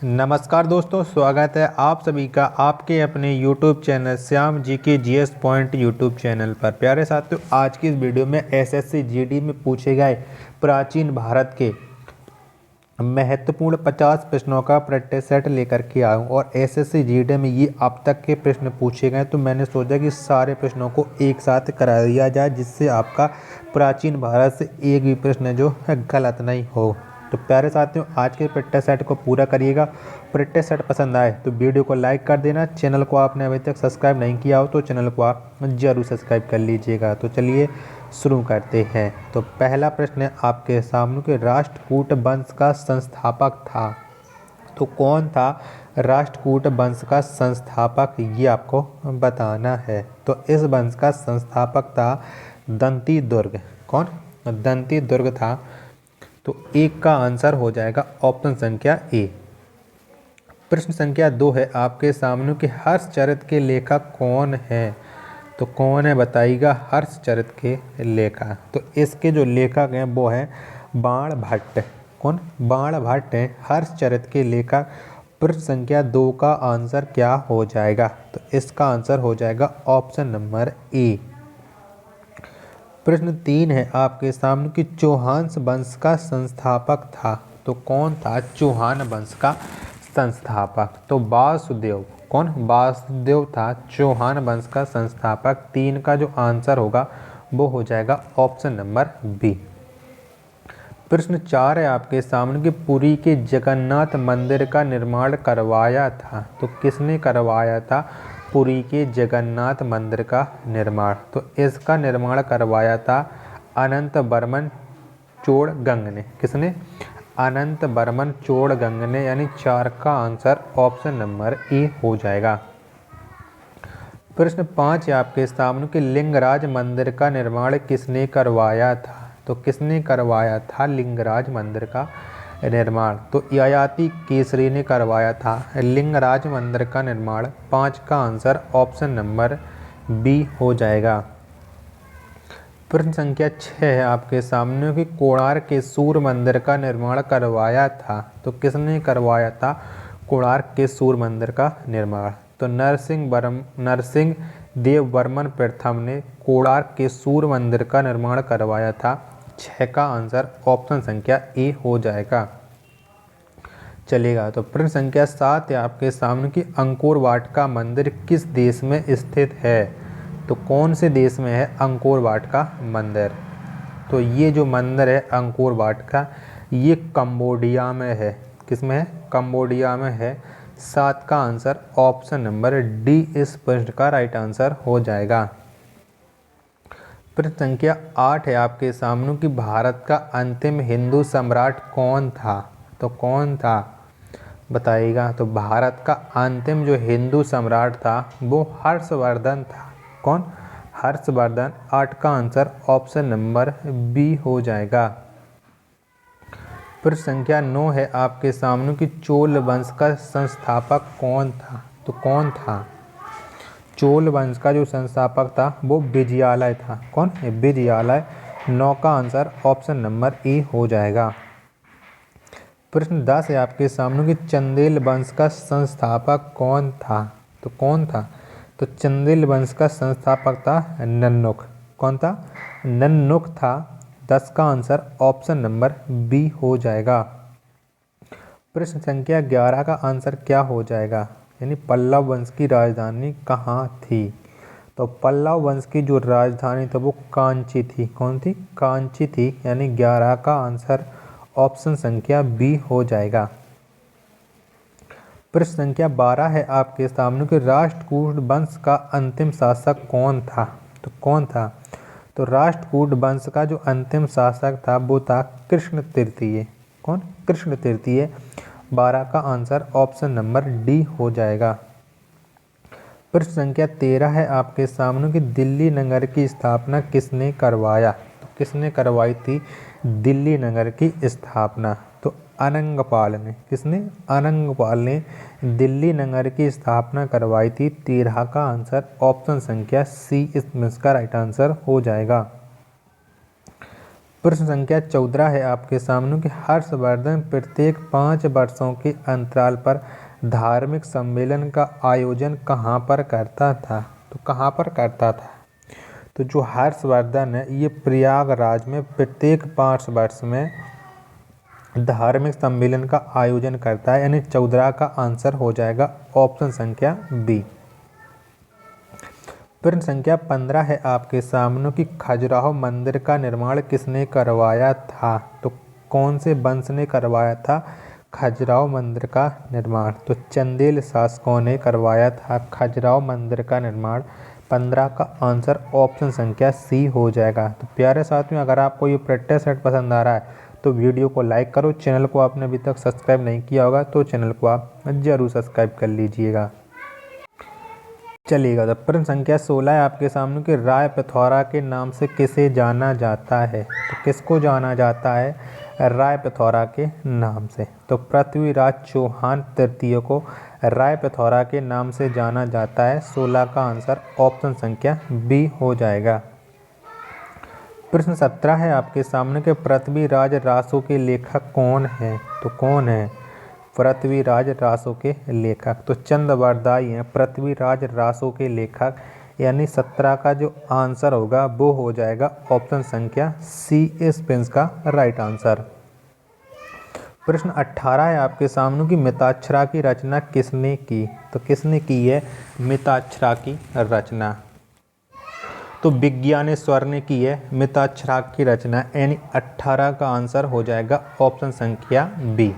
नमस्कार दोस्तों, स्वागत है आप सभी का आपके अपने YouTube चैनल श्याम जी के जीएस पॉइंट यूट्यूब चैनल पर। प्यारे साथियों, आज की इस वीडियो में एसएससी जीडी में पूछे गए प्राचीन भारत के महत्वपूर्ण 50 प्रश्नों का प्रैक्टिस सेट लेकर के आया हूँ और एसएससी जीडी में ये अब तक के प्रश्न पूछे गए, तो मैंने सोचा कि सारे प्रश्नों को एक साथ करा दिया जाए, जिससे आपका प्राचीन भारत से एक भी प्रश्न जो है गलत नहीं हो। तो प्यारे साथियों, आज के प्रैक्टिस सेट को पूरा करिएगा। प्रैक्टिस सेट पसंद आए तो वीडियो को लाइक कर देना। चैनल को आपने अभी तक सब्सक्राइब नहीं किया हो तो चैनल को आप जरूर सब्सक्राइब कर लीजिएगा। तो चलिए शुरू करते हैं। तो पहला प्रश्न आपके सामने के राष्ट्रकूट वंश का संस्थापक था, तो कौन था राष्ट्रकूट वंश का संस्थापक, ये आपको बताना है। तो इस वंश का संस्थापक था दंती दुर्ग। कौन? दंती दुर्ग था। तो एक का आंसर हो जाएगा ऑप्शन संख्या ए। प्रश्न संख्या 2 है आपके सामने कि हर्षचरित के लेखक कौन है, तो कौन है बताइएगा हर्षचरित के लेखक। तो इसके जो लेखक हैं वो हैं बाण भट्ट। कौन? बाण भट्ट हैं हर्षचरित के लेखक। प्रश्न संख्या 2 का आंसर क्या हो जाएगा, तो इसका आंसर हो जाएगा ऑप्शन नंबर ए। प्रश्न 3 है आपके सामने कि चौहान वंश का संस्थापक था, तो कौन था चौहान वंश का संस्थापक। तो वासुदेव। कौन? वासुदेव था चौहान वंश का संस्थापक। 3 का जो आंसर होगा वो हो जाएगा ऑप्शन नंबर बी। प्रश्न 4 है आपके सामने कि पुरी के जगन्नाथ मंदिर का निर्माण करवाया था, तो किसने करवाया था पुरी के जगन्नाथ मंदिर का निर्माण। तो इसका निर्माण करवाया था अनंत वर्मन चोड़गंग ने। किसने? अनंत वर्मन चोड़गंग ने, यानी 4 का आंसर ऑप्शन नंबर ए हो जाएगा। प्रश्न 5 है आपके सामने कि लिंगराज मंदिर का निर्माण किसने करवाया था, तो किसने करवाया था लिंगराज मंदिर का निर्माण। तो ययाति केसरी ने करवाया था लिंगराज मंदिर का निर्माण। 5 का आंसर ऑप्शन नंबर बी हो जाएगा। प्रश्न संख्या 6 है आपके सामने कि कोणार्क के सूर्य मंदिर का निर्माण करवाया था, तो किसने करवाया था कोणार्क के सूर्य मंदिर का निर्माण। तो नरसिंह देव वर्मन प्रथम ने कोणार्क के सूर्य मंदिर का निर्माण करवाया था। 6 का आंसर ऑप्शन संख्या ए हो जाएगा। चलेगा। तो प्रश्न संख्या 7 है आपके सामने कि अंकोर वाट का मंदिर किस देश में स्थित है, तो कौन से देश में है अंकोर वाट का मंदिर। तो ये जो मंदिर है अंकोर वाट का, ये कंबोडिया में है। किस में है? कंबोडिया में है। 7 का आंसर ऑप्शन नंबर डी इस प्रश्न का राइट आंसर हो जाएगा। प्रश्न संख्या 8 है आपके सामने कि भारत का अंतिम हिंदू सम्राट कौन था, तो कौन था बताइएगा। तो भारत का अंतिम जो हिंदू सम्राट था वो हर्षवर्धन था। कौन? हर्षवर्धन। 8 का आंसर ऑप्शन नंबर बी हो जाएगा। प्रश्न संख्या 9 है आपके सामने कि चोल वंश का संस्थापक कौन था, तो कौन था चोल वंश का जो संस्थापक था वो विजयालय था। कौन? विजयालय। 9 का आंसर ऑप्शन नंबर ए हो जाएगा। प्रश्न 10 है आपके सामने कि चंदेल वंश का संस्थापक कौन था, तो कौन था। तो चंदेल वंश का संस्थापक था नन्नुक। कौन था? नन्नुक था। 10 का आंसर ऑप्शन नंबर बी हो जाएगा। प्रश्न संख्या 11 का आंसर क्या हो जाएगा, यानी पल्लव वंश की राजधानी कहाँ थी। तो पल्लव वंश की जो राजधानी थी वो कांची थी। कौन थी? कांची थी। यानी 11 का आंसर ऑप्शन संख्या बी हो जाएगा। प्रश्न संख्या 12 है आपके सामने कि राष्ट्रकूट वंश का अंतिम शासक कौन था, तो कौन था। तो राष्ट्रकूट वंश का जो अंतिम शासक था वो था कृष्ण तृतीय। कौन? कृष्ण तृतीय। 12 का आंसर ऑप्शन नंबर डी हो जाएगा। प्रश्न संख्या 13 है आपके सामने कि दिल्ली नगर की स्थापना किसने करवाया, तो किसने करवाई थी दिल्ली नगर की स्थापना। तो अनंगपाल ने। किसने? अनंगपाल ने दिल्ली नगर की स्थापना करवाई थी। 13 का आंसर ऑप्शन संख्या सी इसमें इसका राइट आंसर हो जाएगा। प्रश्न संख्या 14 है आपके सामने कि हर्षवर्धन प्रत्येक 5 वर्षों के अंतराल पर धार्मिक सम्मेलन का आयोजन कहाँ पर करता था। तो कहाँ पर करता था, तो जो हर्षवर्धन है ये प्रयागराज में प्रत्येक 5 वर्ष में धार्मिक सम्मेलन का आयोजन करता है, यानी 14 का आंसर हो जाएगा ऑप्शन संख्या बी। प्रश्न संख्या 15 है आपके सामने कि खजुराहो मंदिर का निर्माण किसने करवाया था। तो कौन से वंश ने करवाया था खजुराहो मंदिर का निर्माण। तो चंदेल शासकों ने करवाया था खजुराहो मंदिर का निर्माण। 15 का आंसर ऑप्शन संख्या सी हो जाएगा। तो प्यारे साथियों, अगर आपको ये प्रैक्टिस सेट पसंद आ रहा है तो वीडियो को लाइक करो। चैनल को आपने अभी तक सब्सक्राइब नहीं किया होगा तो चैनल को आप जरूर सब्सक्राइब कर लीजिएगा। चलिएगा, तो प्रश्न संख्या 16 है आपके सामने कि राय पिथौरा के नाम से किसे जाना जाता है। तो किसको जाना जाता है राय पिथौरा के नाम से। तो पृथ्वीराज चौहान तृतीय को राय पिथौरा के नाम से जाना जाता है। 16 का आंसर ऑप्शन संख्या बी हो जाएगा। प्रश्न 17 है आपके सामने कि पृथ्वीराज रासो के लेखक कौन है। तो कौन है पृथ्वीराज रासो के लेखक। तो चंद्रवरदाई हैं पृथ्वीराज रासो के लेखक, यानी 17 का जो आंसर होगा वो हो जाएगा ऑप्शन संख्या सी इस पेंस का राइट आंसर। प्रश्न 18 है आपके सामने कि मिताक्षरा की रचना किसने की। तो किसने की है मिताक्षरा की रचना। तो विज्ञानेश्वर ने की है मिताक्षरा की रचना, यानी 18 का आंसर हो जाएगा ऑप्शन संख्या बी।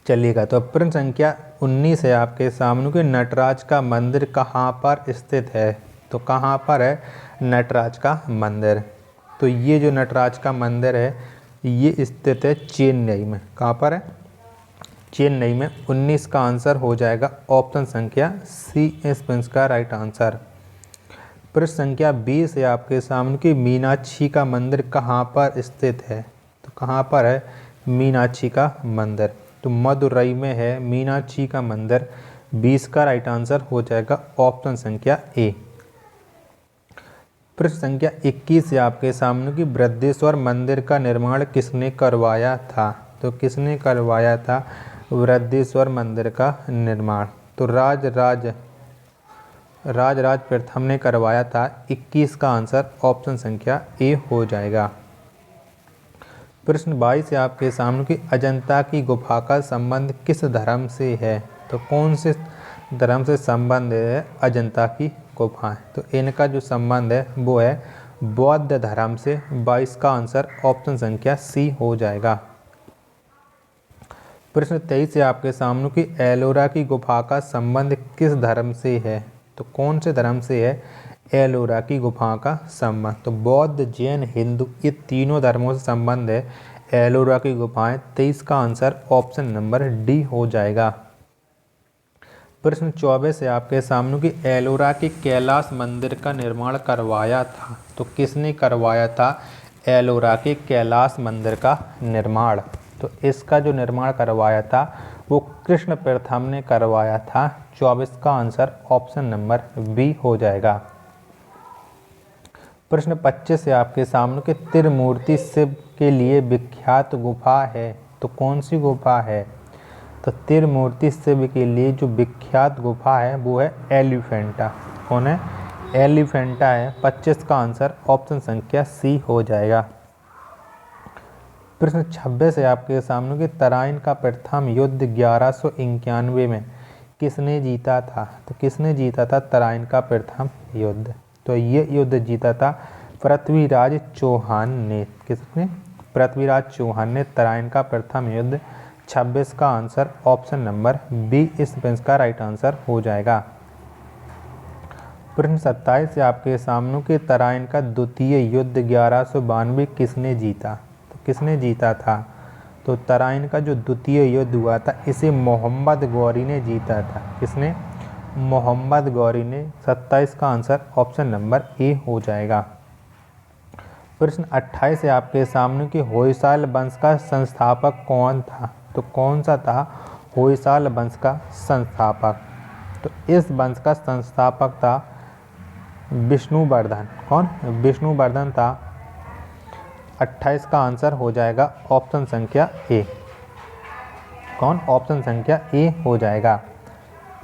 चलिएगा, तो प्रश्न संख्या 19 है आपके सामने कि नटराज का मंदिर कहाँ पर स्थित है। तो कहाँ पर है नटराज का मंदिर। तो ये जो नटराज का मंदिर है ये स्थित है चेन्नई में। कहाँ पर है चेन्नई में। 19 का आंसर हो जाएगा ऑप्शन संख्या सी इस का राइट आंसर। प्रश्न संख्या 20 है आपके सामने कि मीनाक्षी का मंदिर कहाँ पर स्थित है। तो कहाँ पर है मीनाक्षी का मंदिर। तो मदुरई में है मीनाक्षी का मंदिर। 20 का राइट आंसर हो जाएगा ऑप्शन संख्या ए। प्रश्न संख्या 21 है आपके सामने कि बृहदेश्वर मंदिर का निर्माण किसने करवाया था। तो किसने करवाया था बृहदेश्वर मंदिर का निर्माण। तो राज प्रथम ने करवाया था। 21 का आंसर ऑप्शन संख्या ए हो जाएगा। प्रश्न 22 है आपके सामने कि अजंता की गुफा का संबंध किस धर्म से है। तो कौन से धर्म से संबंध है अजंता की गुफा। तो इनका जो संबंध है वो है बौद्ध धर्म से। 22 का आंसर ऑप्शन संख्या सी हो जाएगा। प्रश्न 23 है आपके सामने कि एलोरा की गुफा का संबंध किस धर्म से है। तो कौन से धर्म से है एलोरा की गुफा का संबंध। तो बौद्ध जैन हिंदू ये तीनों धर्मों से संबंध है एलोरा की गुफाएं। 23 का आंसर ऑप्शन नंबर डी हो जाएगा। प्रश्न 24 है आपके सामने कि एलोरा के कैलाश मंदिर का निर्माण करवाया था। तो किसने करवाया था एलोरा के कैलाश मंदिर का निर्माण। तो इसका जो निर्माण करवाया था वो कृष्ण प्रथम ने करवाया था। 24 का आंसर ऑप्शन नंबर बी हो जाएगा। प्रश्न 25 है आपके सामने कि त्रिमूर्ति शिव के लिए विख्यात गुफा है। तो कौन सी गुफा है। तो त्रिमूर्ति शिव के लिए जो विख्यात गुफा है वो है एलिफेंटा। कौन है एलिफेंटा है। 25 का आंसर ऑप्शन संख्या सी हो जाएगा। प्रश्न 26 है आपके सामने कि तराइन का प्रथम युद्ध 1191 में किसने जीता था। तो किसने जीता था तराइन का प्रथम युद्ध। तो ये युद्ध जीता था पृथ्वीराज चौहान ने। किसने पृथ्वीराज चौहान ने तराइन का प्रथम युद्ध। 26 का आंसर ऑप्शन नंबर बी इस पेंस का राइट आंसर हो जाएगा। प्रश्न 27 से आपके सामने के तराइन का द्वितीय युद्ध 1192 किसने जीता। तो किसने जीता था। तो तराइन का जो द्वितीय युद्ध हुआ था इसे मोहम्मद गौरी ने जीता था। किसने मोहम्मद गौरी ने। 27 का आंसर ऑप्शन नंबर ए हो जाएगा। प्रश्न 28 है आपके सामने कि होयसाल वंश का संस्थापक कौन था। तो कौन सा था होयसाल वंश का संस्थापक। तो इस वंश का संस्थापक था विष्णुवर्धन। कौन विष्णुवर्धन था। 28 का आंसर हो जाएगा ऑप्शन संख्या ए। कौन? ऑप्शन संख्या ए हो जाएगा।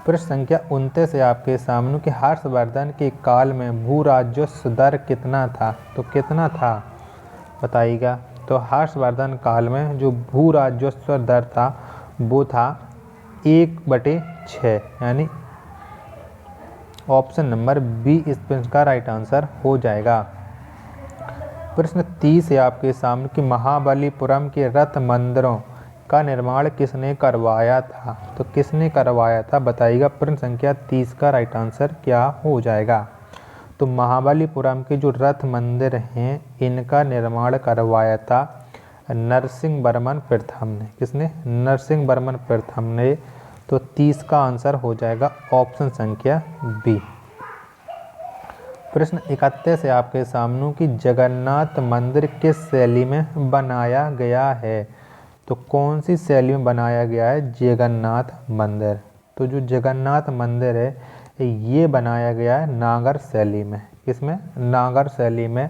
प्रश्न संख्या 29 से आपके सामने कि हर्षवर्धन के काल में भू राजस्व दर कितना था? तो कितना था बताइएगा। तो हर्षवर्धन काल में जो भू राजस्व दर था वो था 1/6, यानी ऑप्शन नंबर बी इसका राइट आंसर हो जाएगा। प्रश्न 30 है आपके सामने कि महाबलीपुरम के रथ मंदिरों का निर्माण किसने करवाया था? तो किसने करवाया था बताइएगा। प्रश्न संख्या 30 का राइट आंसर क्या हो जाएगा? तो महाबलीपुरम के जो रथ मंदिर हैं इनका निर्माण करवाया था नरसिंह वर्मन प्रथम ने। किसने? नरसिंह वर्मन प्रथम ने। तो 30 का आंसर हो जाएगा ऑप्शन संख्या बी। प्रश्न 31 है आपके सामने कि जगन्नाथ मंदिर किस शैली में बनाया गया है? तो कौन सी शैली में बनाया गया है जगन्नाथ मंदिर? तो जो जगन्नाथ मंदिर है ये बनाया गया है नागर शैली में। किसमें? नागर शैली में,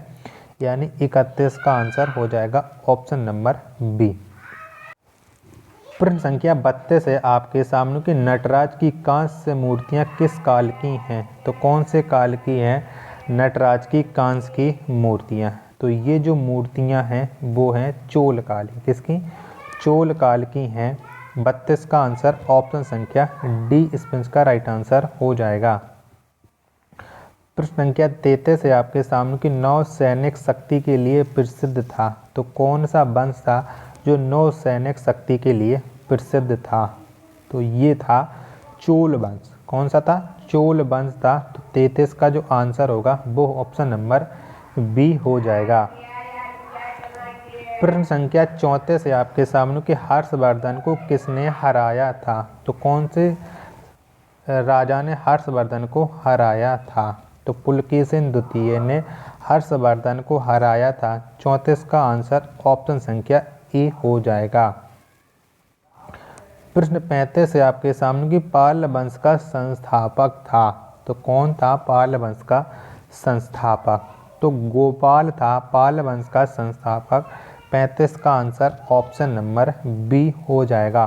यानी 31 का आंसर हो जाएगा ऑप्शन नंबर बी। प्रश्न संख्या 32 है आपके सामने कि नटराज की कांस्य मूर्तियां किस काल की हैं? तो कौन से काल की हैं नटराज की कांस्य की मूर्तियां? तो ये जो मूर्तियां हैं वो हैं चोल काल की। किसकी? चोल काल की हैं। 32 का आंसर ऑप्शन संख्या डी इसका राइट आंसर हो जाएगा। प्रश्न संख्या 33 है आपके सामने कि नौ सैनिक शक्ति के लिए प्रसिद्ध था। तो कौन सा वंश था जो नौ सैनिक शक्ति के लिए प्रसिद्ध था? तो ये था चोल वंश। कौन सा था? चोल वंश था। तो 33 का जो आंसर होगा वो ऑप्शन नंबर बी हो जाएगा। प्रश्न संख्या 34 है आपके सामने कि हर्षवर्धन को किसने हराया था? तो कौन से राजा ने हर्षवर्धन को हराया था? तो पुलकेशिन द्वितीय ने हर्षवर्धन को हराया था। 34 का आंसर ऑप्शन संख्या ए हो जाएगा। प्रश्न 35 है आपके सामने कि पाल वंश का संस्थापक था। तो कौन था पाल वंश का संस्थापक? तो गोपाल था पाल वंश का संस्थापक। 35 का आंसर ऑप्शन नंबर बी हो जाएगा।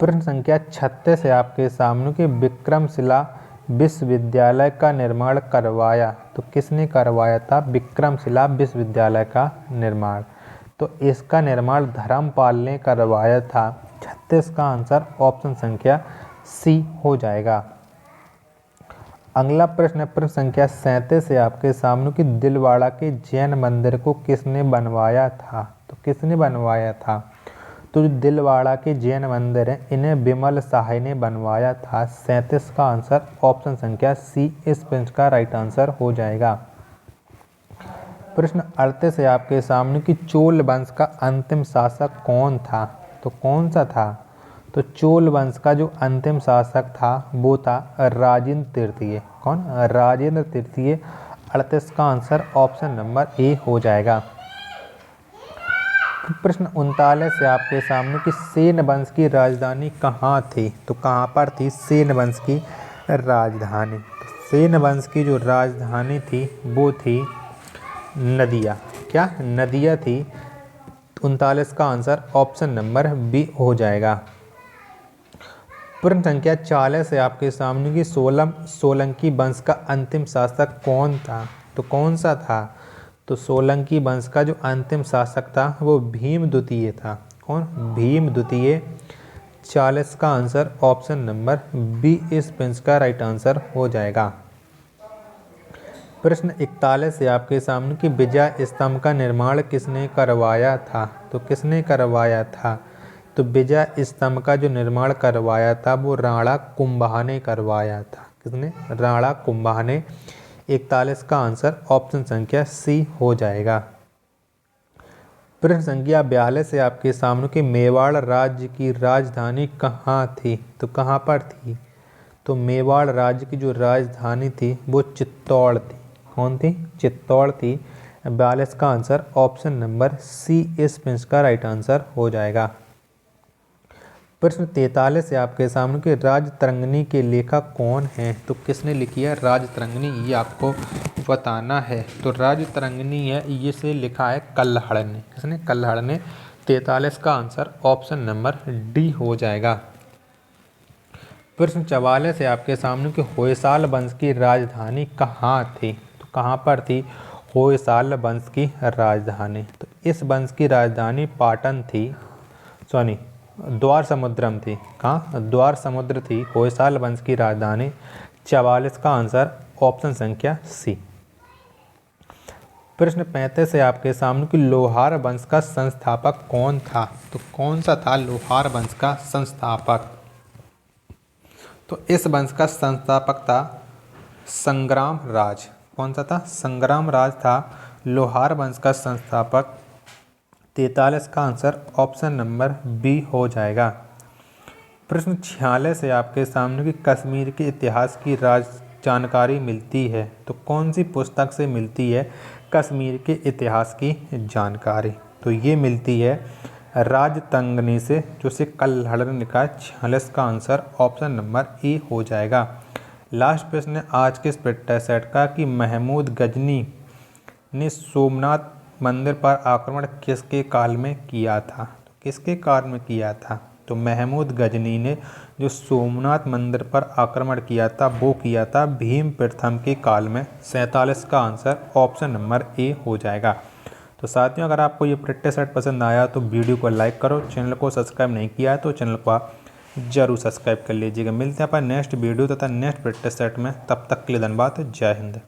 प्रश्न संख्या 36 है आपके सामने कि विक्रमशिला विश्वविद्यालय का निर्माण करवाया। तो किसने करवाया था विक्रमशिला विश्वविद्यालय का निर्माण? तो इसका निर्माण धर्मपाल ने करवाया था। 36 का आंसर ऑप्शन संख्या सी हो जाएगा। अगला प्रश्न संख्या 37 है आपके सामने कि दिलवाड़ा के जैन मंदिर को किसने बनवाया था? तो किसने बनवाया था? तो जो दिलवाड़ा के जैन मंदिर हैं इन्हें विमल शाह ने बनवाया था। 37 का आंसर ऑप्शन संख्या सी इस प्रश्न का राइट आंसर हो जाएगा। प्रश्न 38 है आपके सामने कि चोल वंश का अंतिम शासक कौन था? तो कौन सा था? तो चोल वंश का जो अंतिम शासक था वो था राजेंद्र तृतीय। कौन? राजेंद्र तृतीय। 38 का आंसर ऑप्शन नंबर ए हो जाएगा। प्रश्न 39 से आपके सामने कि सेन वंश की राजधानी कहाँ थी? तो कहाँ पर थी सेन वंश की राजधानी? सेन वंश की जो राजधानी थी वो थी नदिया। क्या? नदिया थी। 39 का आंसर ऑप्शन नंबर बी हो जाएगा। प्रश्न संख्या 40 है आपके सामने कि सोलंकी वंश का अंतिम शासक कौन था? तो कौन सा था? तो सोलंकी वंश का जो अंतिम शासक था वो भीम द्वितीय था। कौन? भीम द्वितीय। 40 का आंसर ऑप्शन नंबर बी इस प्रश्न का राइट आंसर हो जाएगा। प्रश्न 41 है आपके सामने कि विजय स्तंभ का निर्माण किसने करवाया था? तो किसने करवाया था? तो विजय स्तंभ का जो निर्माण करवाया था वो राणा कुंभा ने करवाया था। किसने? राणा कुंभा ने। 41 का आंसर ऑप्शन संख्या सी हो जाएगा। प्रश्न संख्या 42 है आपके सामने कि मेवाड़ राज्य की राजधानी कहाँ थी? तो कहाँ पर थी? तो मेवाड़ राज्य की जो राजधानी थी वो चित्तौड़ थी। कौन थी? चित्तौड़ थी। 42 का आंसर ऑप्शन नंबर सी इस प्रश्न का राइट आंसर हो जाएगा। प्रश्न 43 से आपके सामने कि राजतरंगिणी के लेखक कौन हैं? तो किसने लिखी है राजतरंगिणी, ये आपको बताना है। तो राजतरंगिणी है, ये से लिखा है कल्हड़ ने। किसने? कल्हड़ ने। 43 का आंसर ऑप्शन नंबर डी हो जाएगा। प्रश्न 44 से आपके सामने कि होयसाल वंश की राजधानी कहाँ थी? तो कहाँ पर थी होयसाल वंश की राजधानी? तो इस वंश की राजधानी पाटन थी, सॉरी द्वार समुद्रम थी। कहाँ? द्वार समुद्र थी होयसाल वंश की राजधानी। 44 का आंसर ऑप्शन संख्या सी। प्रश्न 35 से आपके सामने कि लोहार वंश का संस्थापक कौन था? तो कौन सा था लोहार वंश का संस्थापक? तो इस वंश का संस्थापक था संग्राम राज। कौन सा था? संग्राम राज था लोहार वंश का संस्थापक। 43 का आंसर ऑप्शन नंबर बी हो जाएगा। प्रश्न 46 से आपके सामने कि कश्मीर के इतिहास की जानकारी मिलती है? तो कौन सी पुस्तक से मिलती है कश्मीर के इतिहास की जानकारी? तो ये मिलती है राजतरंगिणी से, जो से कल्हड़ ने लिखा है। 46 का आंसर ऑप्शन नंबर ए हो जाएगा। लास्ट प्रश्न है आज के इस प्रैक्टिस सेट का कि महमूद गजनी ने सोमनाथ मंदिर पर आक्रमण किसके काल में किया था? तो किसके काल में किया था? तो महमूद गजनी ने जो सोमनाथ मंदिर पर आक्रमण किया था वो किया था भीम प्रथम के काल में। 47 का आंसर ऑप्शन नंबर ए हो जाएगा। तो साथियों, अगर आपको ये प्रैक्टिस सेट पसंद आया तो वीडियो को लाइक करो, चैनल को सब्सक्राइब नहीं किया है तो चैनल को आप जरूर सब्सक्राइब कर लीजिएगा। मिलते हैं अपन नेक्स्ट वीडियो तथा नेक्स्ट प्रैक्टिस सेट में, तब तक के लिए धन्यवाद। जय हिंद।